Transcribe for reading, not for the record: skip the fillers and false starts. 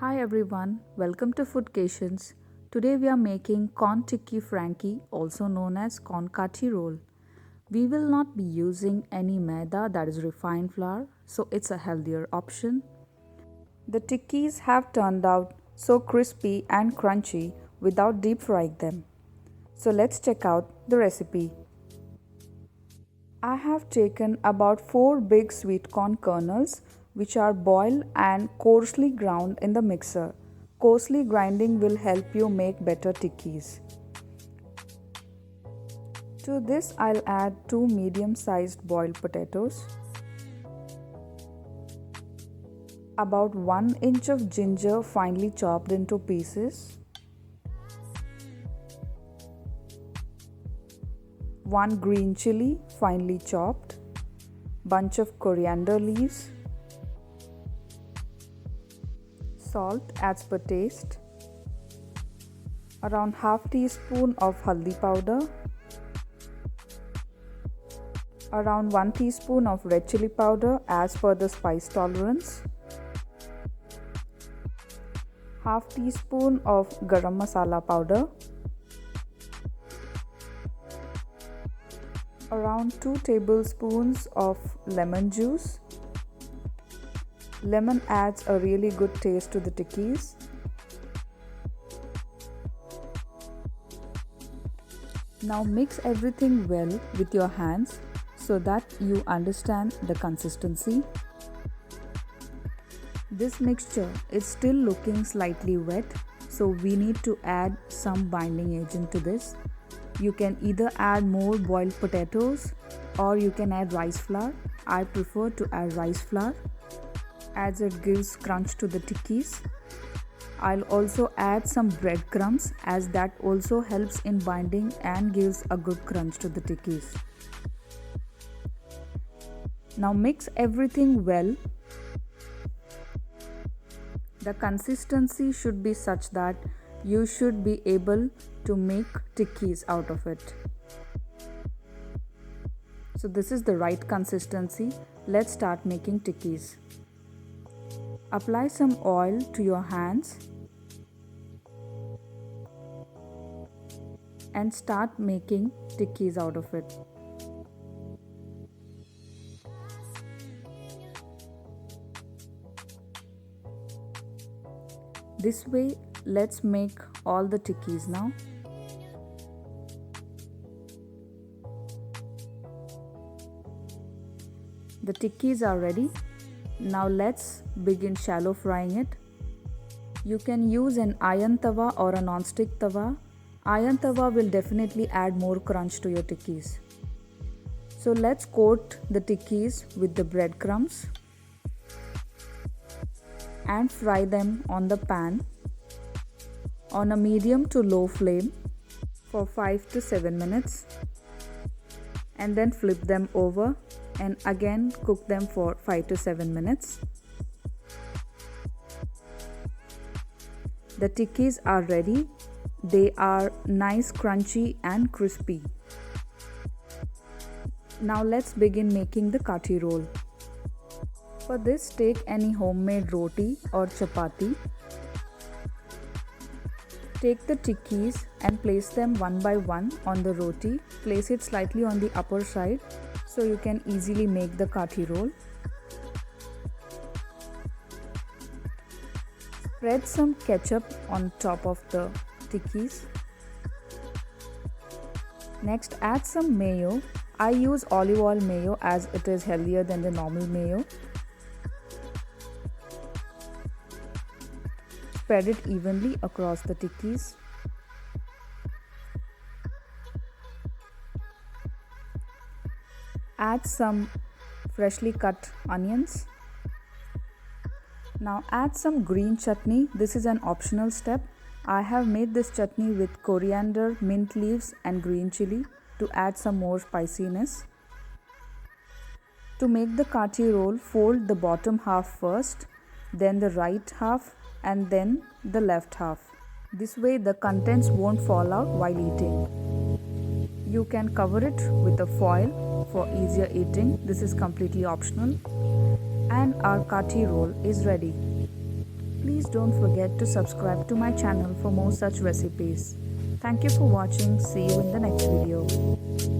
Hi everyone, welcome to Foodcations. Today we are making corn tikki Frankie, also known as corn Kathi roll. We will not be using any maida, that is refined flour, so it's a healthier option. The tikkis have turned out so crispy and crunchy without deep frying them. So let's check out the recipe. I have taken about 4 big sweet corn kernels which are boiled and coarsely ground in the mixer. Coarsely grinding will help you make better tikkis. To this I'll add 2 medium-sized boiled potatoes, about 1 inch of ginger finely chopped into pieces, 1 green chili finely chopped, bunch of coriander leaves, salt as per taste, around half teaspoon of haldi powder, around 1 teaspoon of red chili powder as per the spice tolerance, half teaspoon of garam masala powder, around 2 tablespoons of lemon juice. Lemon adds a really good taste to the tikkis. Now mix everything well with your hands so that you understand the consistency. This mixture is still looking slightly wet, so we need to add some binding agent to this. You can either add more boiled potatoes or you can add rice flour. I prefer to add rice flour as it gives crunch to the tikkis. I'll also add some breadcrumbs as that also helps in binding and gives a good crunch to the tikkis. Now mix everything well. The consistency should be such that you should be able to make tikkis out of it. So this is the right consistency. Let's start making tikkis. Apply some oil to your hands and start making tikkis out of it. This way, let's make all the tikkis now. The tikkis are ready. Now let's begin shallow frying it. You can use an iron tawa or a non-stick tawa. Iron tawa will definitely add more crunch to your tikkis. So let's coat the tikkis with the breadcrumbs and fry them on the pan on a medium to low flame for 5 to 7 minutes, and then flip them over and again cook them for 5 to 7 minutes. The tikkis are ready. They are nice, crunchy and crispy. Now let's begin making the kathi roll. For this, take any homemade roti or chapati. Take the tikkis and place them one by one on the roti. Place it slightly on the upper side so you can easily make the kathi roll. Spread some ketchup on top of the tikkis. Next, add some mayo. I use olive oil mayo as it is healthier than the normal mayo. Spread it evenly across the tikkis. Add some freshly cut onions. Now add some green chutney. This is an optional step. I have made this chutney with coriander, mint leaves and green chili to add some more spiciness. To make the kathi roll, fold the bottom half first, then the right half and then the left half. This way the contents won't fall out while eating. You can cover it with a foil for easier eating. This is completely optional. And our kathi roll is ready. Please don't forget to subscribe to my channel for more such recipes. Thank you for watching. See you in the next video.